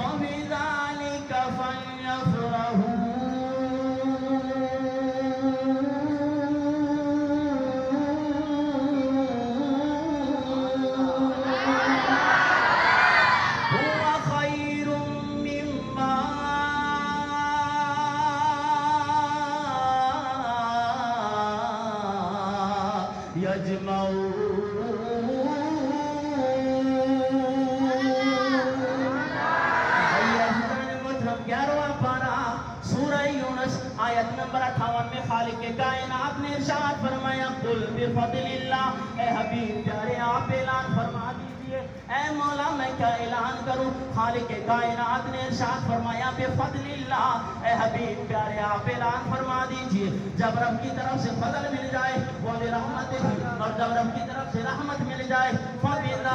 فَبِذَلِكَ فَلْيَفْرَحُوا هُوَ خَيْرٌ مِّمَّا يَجْمَعُونَ. آیت نمبر 58 میں خالق کائنات نے ارشاد فرمایا قل بفضل اللہ. اے حبیب پیارے آپ اعلان فرما دیجئے. اے مولا میں کیا اعلان کروں؟ خالق کائنات نے ارشاد فرمایا بفضل اللہ. اے حبیب پیارے آپ اعلان فرما دیجئے جب رب کی طرف سے فضل مل جائے وہ رحمت ہے، اور جب رب کی طرف سے رحمت مل جائے فَبِذَلِكَ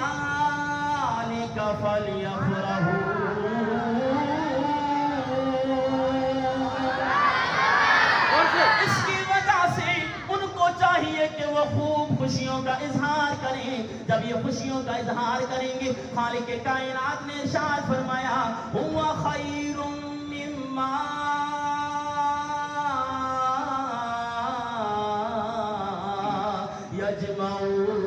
فَلْيَفْرَحُوا. اس کی وجہ سے ان کو چاہیے کہ وہ خوب خوشیوں کا اظہار کریں. جب یہ خوشیوں کا اظہار کریں گے خالق کائنات نے ارشاد فرمایا هُوَ خَيْرٌ مِّمَّا يَجْمَعُونَ.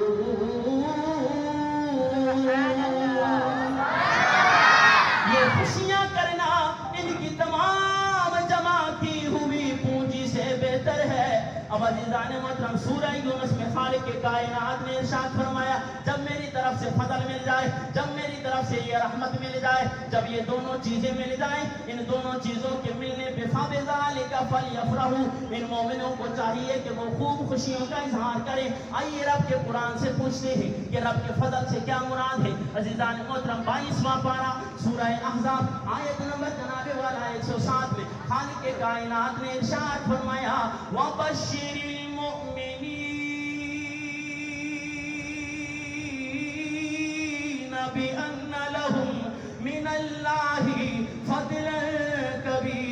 یہ خوشیاں کرنا ان کی تمام جمع کی ہوئی پونجی سے بہتر ہے. اب عزیزان محترم سورہ یونس میں خالق کائنات نے ارشاد فرمایا جب میری طرف سے فضل مل جائے، جب میری طرف سے یہ رحمت مل جائے، جب یہ دونوں چیزیں مل جائیں، ان دونوں چیزوں کے ملنے پہ فَبِذَلِكَ فَلْيَفْرَحُوا. ان مومنوں کو چاہیے کہ وہ خوب خوشیوں کا اظہار کریں. آئیے رب کے قرآن سے پوچھتے ہیں کہ رب کے فضل سے کیا مراد ہے. عزیزان محترم 22واں پارہ سورہ احزاب آیت نمبر جناب والا 107 میں خالق کائنات نے ارشاد فرمایا وَبَشِّرِ الْمُؤْمِنِينَ بِأَنَّ لَهُم مِّنَ اللَّهِ فَضْلًا كَبِيرًا.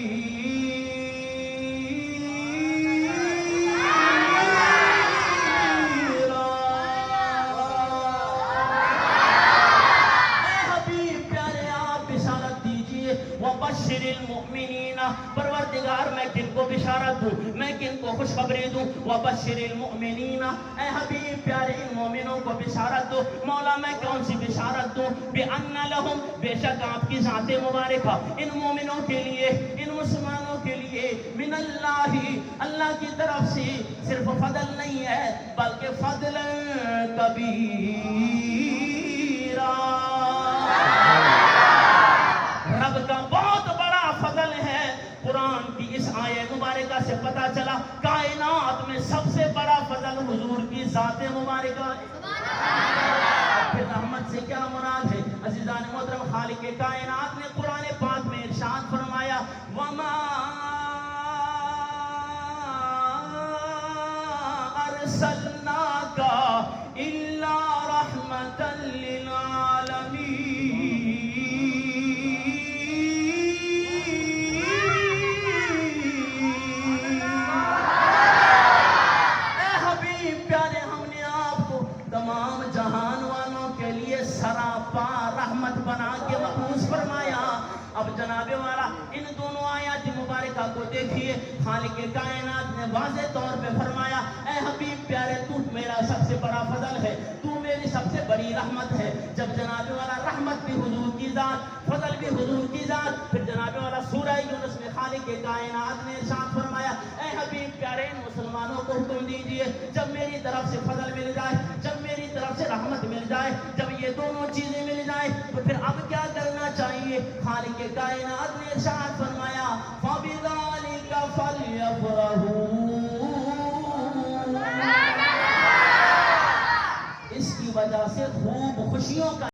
اے حبیب پیارے آپ بشارت دیجئے وَبَشِّرِ الْمُؤْمِنِينَ. پروردگار میں کن کو بشارت دوں، میں کن کو خوشخبری دوں؟ وَبَشِّرِ الْمُؤْمِنِينَ. اے حبیب پیارے ان مومنوں کو بشارت دو. مولا میں کون سی بشارت دوں؟ بِأَنَّ لَهُم. بے شک آپ کی ذات مبارکہ ان مومنوں کے لیے، ان مسلمانوں کے لیے من اللہ، اللہ کی طرف سے صرف فضل نہیں ہے بلکہ فضل کبیرہ. رب کا بہت بڑا فضل ہے. قرآن کی اس آیت مبارکہ سے پتا چلا کائنات میں سب سے بڑا فضل حضور کی ذات مبارکہ ہے. پھر رحمت سے کیا مراد ہے؟ عزیزان محترم خالق کائنات نے قرآن پاک میں ارشاد فرمایا وَمَا أَرْسَلْنَاكَ إِلَّا رَحْمَةً لِّلْعَالَمِينَ. اے حبیب پیارے ہم نے آپ کو تمام جہان والوں کے لیے سراپا رحمت بنا کے مبعوث فرمایا. اب جناب والا ان دونوں آیات مبارکہ کو دیکھیے. خالق کائنات نے واضح طور پہ فرمایا اے حبیب پیارے تو میرا سب سے بڑا فضل ہے، تو میری سب سے بڑی رحمت ہے. جب جناب والا رحمت بھی حضور کی ذات، فضل بھی حضور کی ذات، پھر جناب والا سورہ یونس میں خالق کائنات نے ارشاد فرمایا اے حبیب پیارے ان مسلمانوں کو حکم دیجئے جب میری طرف سے فضل مل جائے، جب میری طرف سے رحمت مل جائے، جب یہ دونوں چیزیں مل جائیں تو پھر اب کیا کرنا چاہیے؟ خالق کائنات نے ارشاد فرمایا فَبِذَلِكَ فَلْيَفْرَحُوا. اس کی وجہ سے خوب خوشیوں کا